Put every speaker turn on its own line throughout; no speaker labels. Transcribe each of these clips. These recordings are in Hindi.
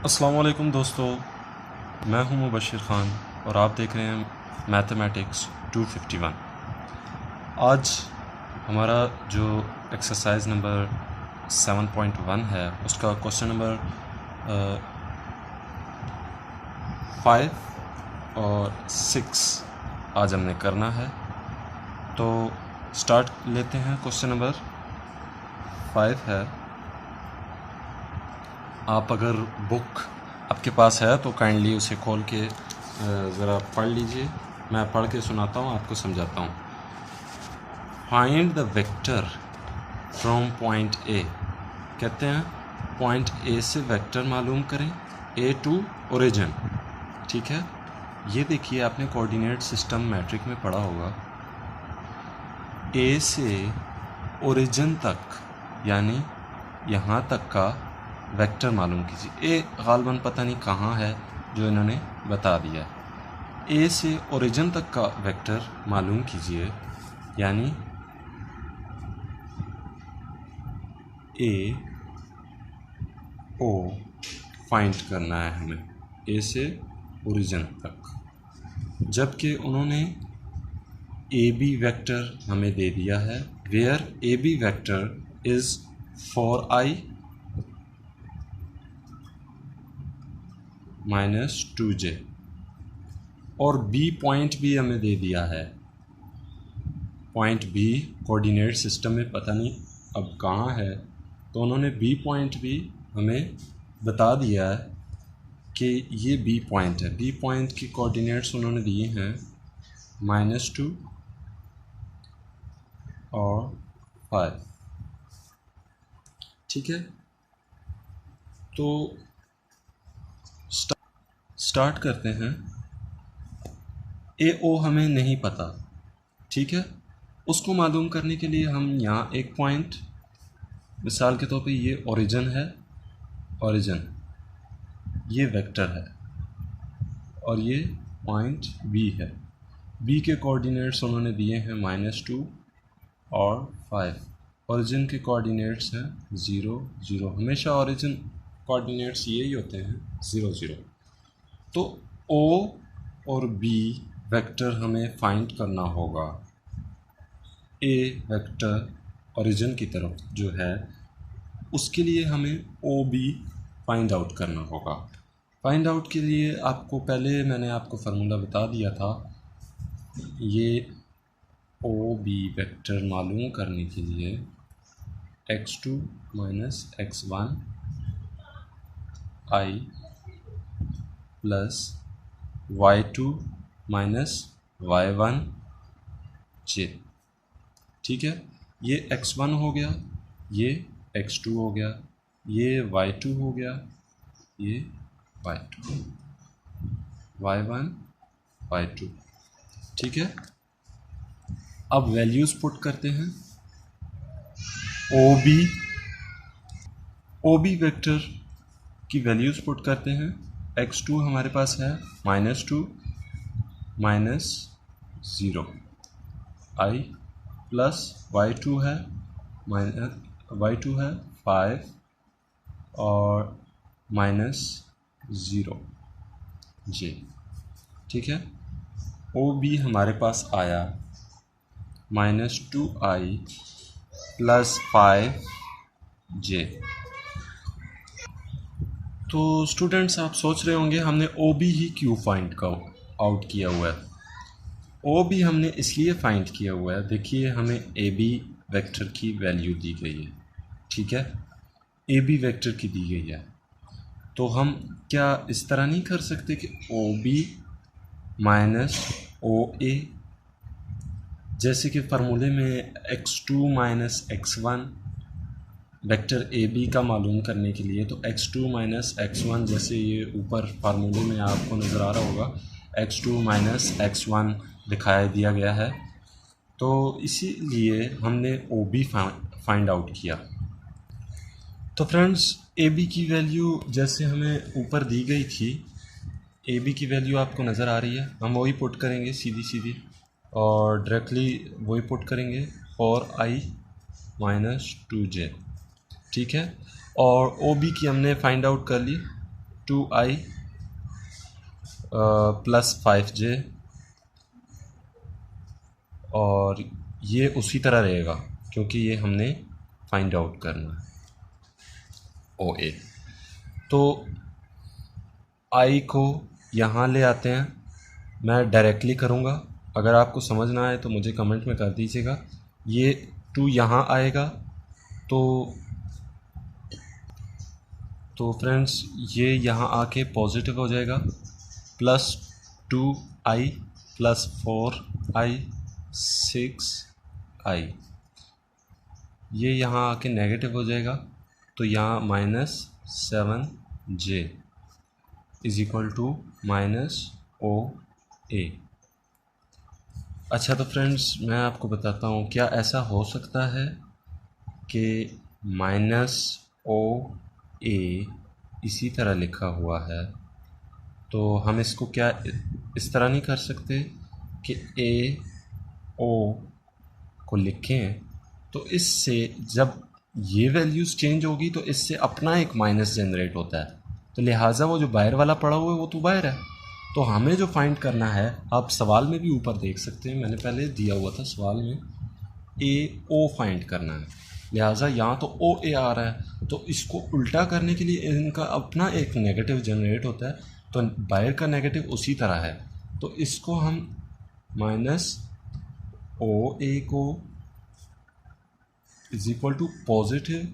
अस्सलाम वालेकुम दोस्तों, मैं हूं मुबशिर ख़ान और आप देख रहे हैं मैथमेटिक्स 251। आज हमारा जो एक्सरसाइज नंबर 7.1 है उसका क्वेश्चन नंबर 5 और 6 आज हमने करना है। तो स्टार्ट लेते हैं। क्वेश्चन नंबर 5 है, आप अगर बुक आपके पास है तो काइंडली उसे खोल के ज़रा पढ़ लीजिए। मैं पढ़ के सुनाता हूँ, आपको समझाता हूँ। Find the vector from point A, कहते हैं पॉइंट ए से वेक्टर मालूम करें, ए टू ओरिजिन। ठीक है, ये देखिए आपने कोऑर्डिनेट सिस्टम मैट्रिक में पढ़ा होगा। ए से ओरिजिन तक यानी यहाँ तक का वेक्टर मालूम कीजिए। ए गालबन पता नहीं कहाँ है जो इन्होंने बता दिया। ए से ओरिजिन तक का वेक्टर मालूम कीजिए, यानी ए ओ फाइंड करना है हमें, ए से ओरिजिन तक। जबकि उन्होंने ए बी वेक्टर हमें दे दिया है, where A B vector is four i -2j, और बी पॉइंट भी हमें दे दिया है। पॉइंट बी कोऑर्डिनेट सिस्टम में पता नहीं अब कहाँ है, तो उन्होंने बी पॉइंट भी हमें बता दिया है कि ये बी पॉइंट है। बी पॉइंट की कोऑर्डिनेट्स उन्होंने दिए हैं -2 और 5। ठीक है, तो स्टार्ट करते हैं। ए ओ हमें नहीं पता, ठीक है। उसको मालूम करने के लिए हम यहाँ एक पॉइंट, मिसाल के तौर पे ये ओरिजिन है, ओरिजिन ये वेक्टर है और ये पॉइंट बी है। बी के कोऑर्डिनेट्स उन्होंने दिए हैं -2 और 5। ओरिजिन के कोऑर्डिनेट्स हैं 0 0। हमेशा ओरिजिन कोऑर्डिनेट्स यही होते हैं 0 0। तो ओ और बी वेक्टर हमें फाइंड करना होगा। ए वेक्टर ओरिजिन की तरफ जो है उसके लिए हमें ओ बी फाइंड आउट करना होगा। फाइंड आउट के लिए आपको पहले मैंने आपको फार्मूला बता दिया था। ये ओ बी वेक्टर मालूम करने के लिए x2 - x1 i plus y2 - y1 j। ठीक है, ये x1 हो गया, ये x2 हो गया, ये y2 हो गया, ये y2, y1 y2। ठीक है, अब वैल्यूज़ पुट करते हैं। ओ बी वेक्टर की वैल्यूज़ पुट करते हैं। x2 हमारे पास है -2 -0, i प्लस y2 है y2 है 5 और -0 j। ठीक है, ओ बी हमारे पास आया -2i प्लस 5j। तो स्टूडेंट्स आप सोच रहे होंगे हमने ओ बी ही क्यों फाइंड आउट किया हुआ है। ओ बी हमने इसलिए फाइंड किया हुआ है, देखिए हमें ए बी वेक्टर की वैल्यू दी गई है। ठीक है, ए बी वेक्टर की दी गई है, तो हम क्या इस तरह नहीं कर सकते कि ओ बी माइनस ओ ए, जैसे कि फार्मूले में x2 - x1 vector A B का मालूम करने के लिए, तो x2 - x1 जैसे ये ऊपर फार्मूले में आपको नज़र आ रहा होगा x2 - x1 दिखाया दिया गया है, तो इसीलिए हमने ओ बी फाइंड आउट किया। तो फ्रेंड्स ए बी की वैल्यू जैसे हमें ऊपर दी गई थी, ए बी की वैल्यू आपको नज़र आ रही है, हम वही पुट करेंगे सीधी सीधी और डायरेक्टली वही पुट करेंगे 4i - 2j। ठीक है, और ओ बी की हमने फाइंड आउट कर ली 2i प्लस 5j, और ये उसी तरह रहेगा क्योंकि ये हमने फाइंड आउट करना है ओ ए। तो आई को यहाँ ले आते हैं, मैं डायरेक्टली करूँगा, अगर आपको समझ ना आए तो मुझे कमेंट में कर दीजिएगा। ये 2 यहाँ आएगा तो फ्रेंड्स ये यहाँ आके पॉजिटिव हो जाएगा, plus 2i plus 4i 6i, ये यहाँ आके नेगेटिव हो जाएगा, तो यहाँ minus 7j is equal to minus O A. अच्छा, तो फ्रेंड्स मैं आपको बताता हूँ, क्या ऐसा हो सकता है कि माइनस ओ ए इसी तरह लिखा हुआ है, तो हम इसको क्या इस तरह नहीं कर सकते कि ए ओ को लिखें, तो इससे जब ये वैल्यूज़ चेंज होगी तो इससे अपना एक माइनस जनरेट होता है, तो लिहाजा वो जो बाहर वाला पड़ा हुआ है वो तो बाहर है। तो हमें जो फाइंड करना है, आप सवाल में भी ऊपर देख सकते हैं, मैंने पहले दिया हुआ था सवाल में, ए ओ फाइंड करना है, लिहाजा यहाँ तो ओ ए आ रहा है, तो इसको उल्टा करने के लिए इनका अपना एक नेगेटिव जनरेट होता है, तो बाहर का नेगेटिव उसी तरह है, तो इसको हम माइनस ओ ए को इज इक्वल टू पॉजिटिव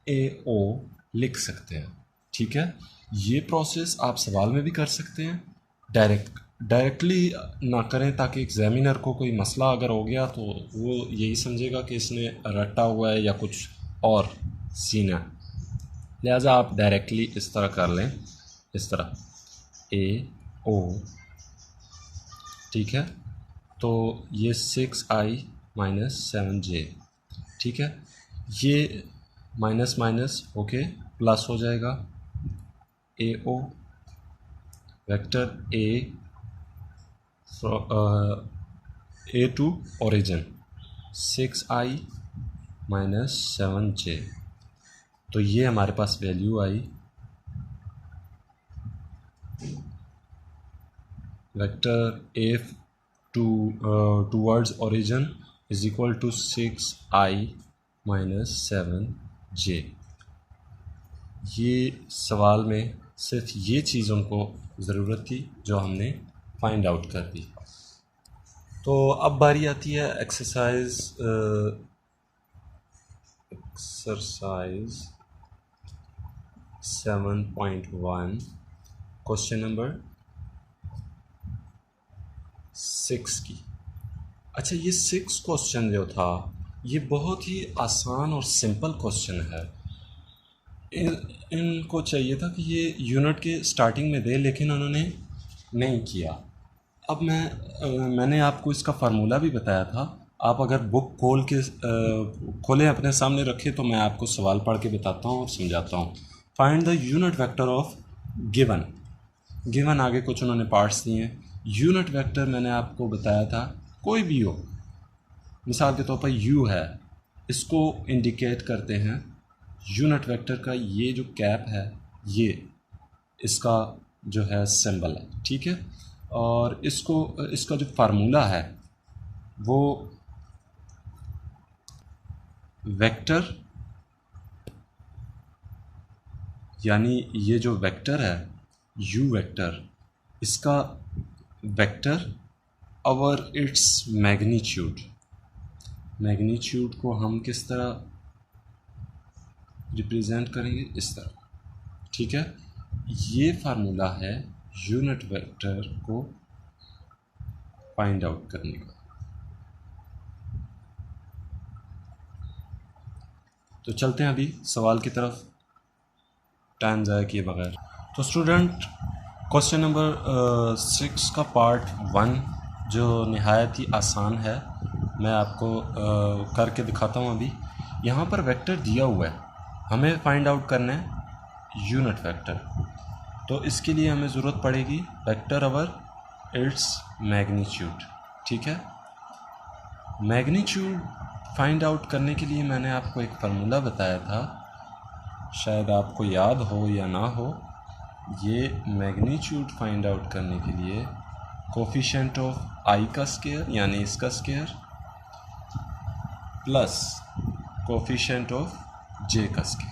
ए ओ लिख सकते हैं। ठीक है, ये प्रोसेस आप सवाल में भी कर सकते हैं, डायरेक्टली ना करें, ताकि एग्जामिनर को कोई मसला अगर हो गया तो वो यही समझेगा कि इसने रटा हुआ है या कुछ और सीन है, लिहाजा आप डायरेक्टली इस तरह कर लें, इस तरह ए ओ। ठीक है, तो ये 6i माइनस 7j, ठीक है, ये माइनस माइनस ओके प्लस हो जाएगा, A O vector A to origin 6i minus 7j, तो ये हमारे पास value I vector A towards origin is equal to 6i minus 7j। ये सवाल में सिर्फ ये चीज़ों को ज़रूरत थी जो हमने फाइंड आउट कर दी। तो अब बारी आती है एक्सरसाइज 7.1 क्वेश्चन नंबर 6 की। अच्छा, ये 6 क्वेश्चन जो था ये बहुत ही आसान और सिंपल क्वेश्चन है। इनको चाहिए था कि ये यूनिट के स्टार्टिंग में दे, लेकिन उन्होंने नहीं किया। अब मैंने आपको इसका फार्मूला भी बताया था, आप अगर बुक खोलें अपने सामने रखें तो मैं आपको सवाल पढ़ के बताता हूँ और समझाता हूँ। Find the unit vector of given आगे कुछ उन्होंने पार्ट्स दिए हैं। यूनिट वेक्टर मैंने आपको बताया था, कोई भी हो, मिसाल के तौर पर यू है, इसको इंडिकेट करते हैं यूनिट वेक्टर का, ये जो कैप है ये इसका जो है सिंबल है। ठीक है, और इसका जो फार्मूला है वो वेक्टर, यानी ये जो वेक्टर है यू वेक्टर, इसका वेक्टर ओवर इट्स मैग्नीट्यूड को हम किस तरह रिप्रेजेंट करेंगे, इस तरह। ठीक है, ये फार्मूला है यूनिट वेक्टर को फाइंड आउट करने का। तो चलते हैं अभी सवाल की तरफ टाइम ज़ाया किए बगैर। तो स्टूडेंट, क्वेश्चन नंबर 6 का पार्ट 1 जो निहायत ही आसान है, मैं आपको करके दिखाता हूँ। अभी यहाँ पर वेक्टर दिया हुआ है, हमें फाइंड आउट करना है यूनिट वेक्टर। तो इसके लिए हमें ज़रूरत पड़ेगी वेक्टर ओवर इट्स मैग्नीट्यूड। ठीक है, मैग्नीट्यूड फाइंड आउट करने के लिए मैंने आपको एक फार्मूला बताया था, शायद आपको याद हो या ना हो, ये मैग्नीट्यूड फाइंड आउट करने के लिए कोफिशिएंट ऑफ आई का स्क्वायर यानी इसका square plus coefficient of J का स्क्वायर,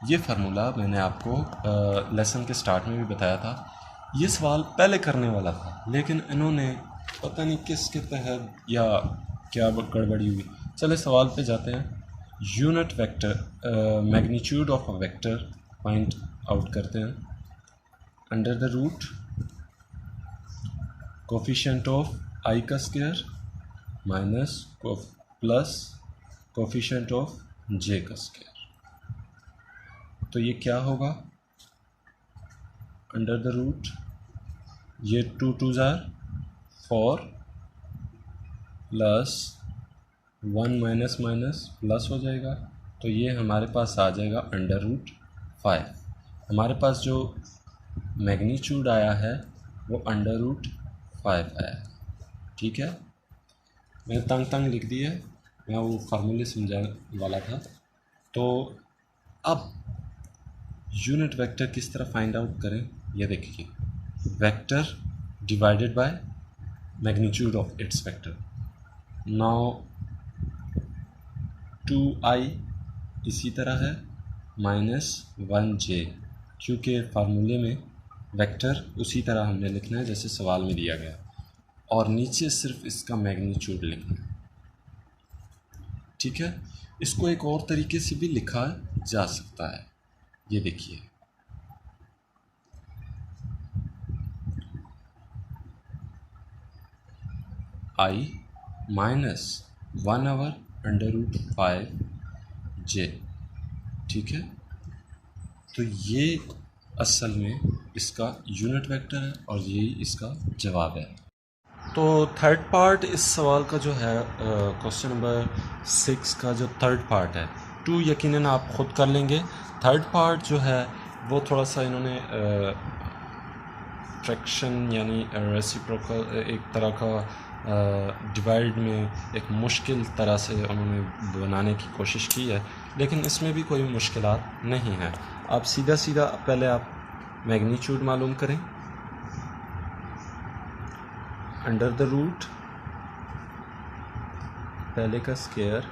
ये फार्मूला मैंने आपको लेसन के स्टार्ट में भी बताया था। ये सवाल पहले करने वाला था लेकिन इन्होंने पता नहीं किसके तहत या क्या गड़बड़ी हुई। चले सवाल पे जाते हैं। Unit vector magnitude of a vector find out करते हैं। Under the root coefficient of I का square minus plus coefficient of J का स्क्वायर, तो ये क्या होगा? अंडर द रूट ये 2 2 ज़ार 4 प्लस 1 माइनस माइनस प्लस हो जाएगा, तो ये हमारे पास आ जाएगा अंडर रूट 5। हमारे पास जो मैग्नीट्यूड आया है वो अंडर रूट 5 आया है। ठीक है, मैंने तंग लिख दी है, मैं वो फार्मूले समझाने वाला था। तो अब यूनिट वेक्टर किस तरह फाइंड आउट करें ये देखिए। Vector divided by magnitude of its vector. Now 2i इसी तरह है माइनस 1j, क्योंकि फार्मूले में वेक्टर उसी तरह हमने लिखना है जैसे सवाल में दिया गया, और नीचे सिर्फ इसका मैग्नीट्यूड लिखना है। ठीक है, इसको एक और तरीके से भी लिखा जा सकता है, ये देखिए। i minus 1/√5j। ठीक है, तो ये असल में इसका यूनिट वेक्टर है और यही इसका जवाब है। तो थर्ड पार्ट इस सवाल का जो है क्वेश्चन नंबर 6 का जो थर्ड पार्ट है, 2 यकीनन आप ख़ुद कर लेंगे। थर्ड पार्ट जो है वो थोड़ा सा इन्होंने फ्रैक्शन यानी रेसिप्रोकल एक तरह का डिवाइड में एक मुश्किल तरह से उन्होंने बनाने की कोशिश की है, लेकिन इसमें भी कोई मुश्किलात नहीं है। आप सीधा पहले आप मैग्नीट्यूड मालूम करें। अंडर द रूट पहले का square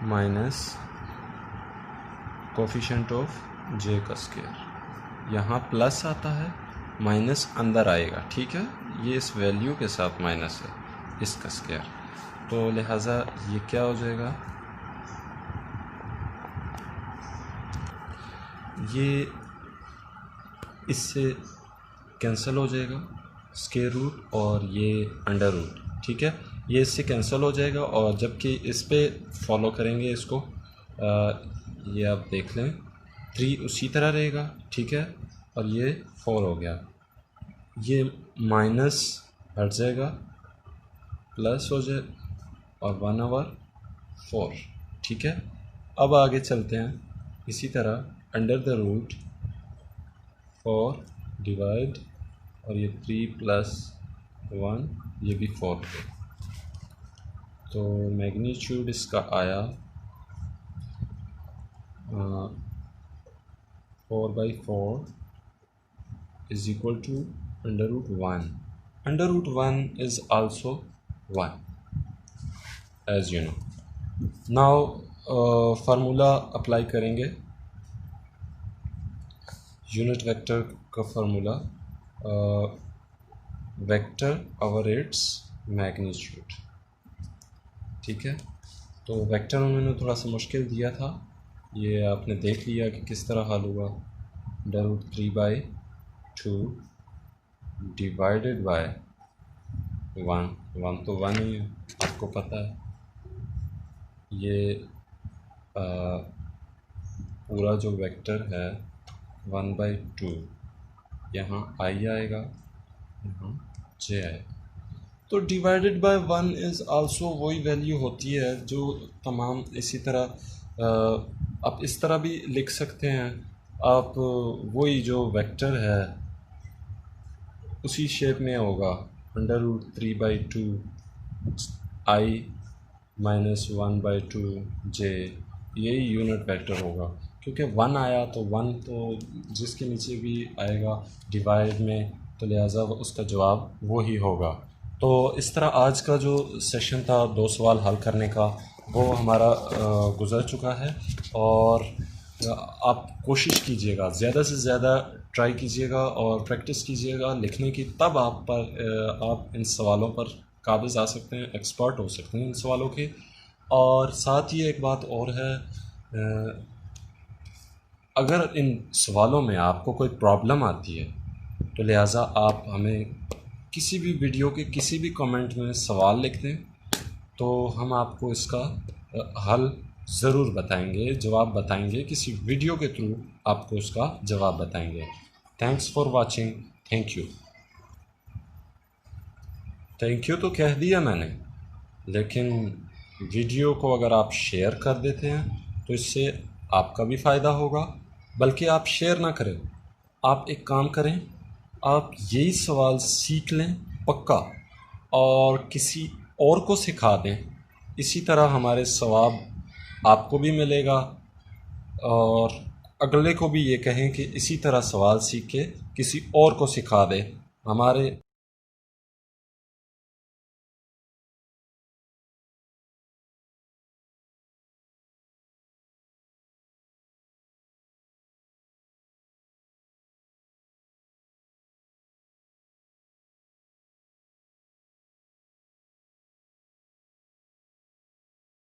minus coefficient of J का स्क्वायर, यहाँ प्लस आता है माइनस अंदर आएगा। ठीक है, ये इस वैल्यू के साथ माइनस है इसका स्क्वायर, तो लिहाजा ये क्या हो जाएगा, ये इससे कैंसिल हो जाएगा स्क्वायर रूट और ये अंडर रूट। ठीक है, ये इससे कैंसिल हो जाएगा, और जबकि इस पे फॉलो करेंगे इसको ये आप देख लें 3 उसी तरह रहेगा। ठीक है, और ये 4 हो गया, ये माइनस हट जाएगा प्लस हो जाए और 1/4। ठीक है, अब आगे चलते हैं इसी तरह। अंडर द रूट 4 डिवाइड और ये 3 + 1 ये भी 4 है, तो मैग्नीट्यूड इसका आया 4/4 is equal to under root 1. Under root 1 is also 1 as you know. Now formula apply करेंगे यूनिट वेक्टर का formula, vector over its magnitude. ठीक है, तो वेक्टर उन्होंने थोड़ा सा मुश्किल दिया था, ये आपने देख लिया कि किस तरह हल हुआ। अंडर रूट 3/2 डिवाइडेड बाय 1 तो 1 ही है, आपको पता है। ये पूरा जो वेक्टर है 1/2, यहाँ आई आएगा, यहाँ जे आएगा, तो डिवाइडेड बाय 1 इज़ आल्सो वही वैल्यू होती है जो तमाम इसी तरह आप इस तरह भी लिख सकते हैं। आप वही जो वेक्टर है उसी शेप में होगा, अंडर रूट 3/2 आई माइनस 1/2 जे, यही यूनिट वेक्टर होगा। क्योंकि 1 आया तो 1 तो जिसके नीचे भी आएगा डिवाइड में, तो लिहाजा उसका जवाब वो ही होगा। तो इस तरह आज का जो सेशन था 2 सवाल हल करने का, वो हमारा गुज़र चुका है। और आप कोशिश कीजिएगा, ज़्यादा से ज़्यादा ट्राई कीजिएगा और प्रैक्टिस कीजिएगा लिखने की, तब आप इन सवालों पर काबिज़ आ सकते हैं, एक्सपर्ट हो सकते हैं इन सवालों के। और साथ ही एक बात और है, अगर इन सवालों में आपको कोई प्रॉब्लम आती है तो लिहाजा आप हमें किसी भी वीडियो के किसी भी कमेंट में सवाल लिख दें, तो हम आपको इसका हल ज़रूर बताएंगे, जवाब बताएंगे, किसी वीडियो के थ्रू आपको उसका जवाब बताएंगे। Thanks for watching. Thank you. Thank you तो कह दिया मैंने, लेकिन वीडियो को अगर आप शेयर कर देते हैं तो इससे आपका भी फ़ायदा होगा। बल्कि आप शेयर ना करें, आप एक काम करें, आप यही सवाल सीख लें पक्का, और किसी और को सिखा दें। इसी तरह हमारे सवाब आपको भी मिलेगा, और अगले को भी ये कहें कि इसी तरह सवाल सीख के किसी और को सिखा दें। हमारे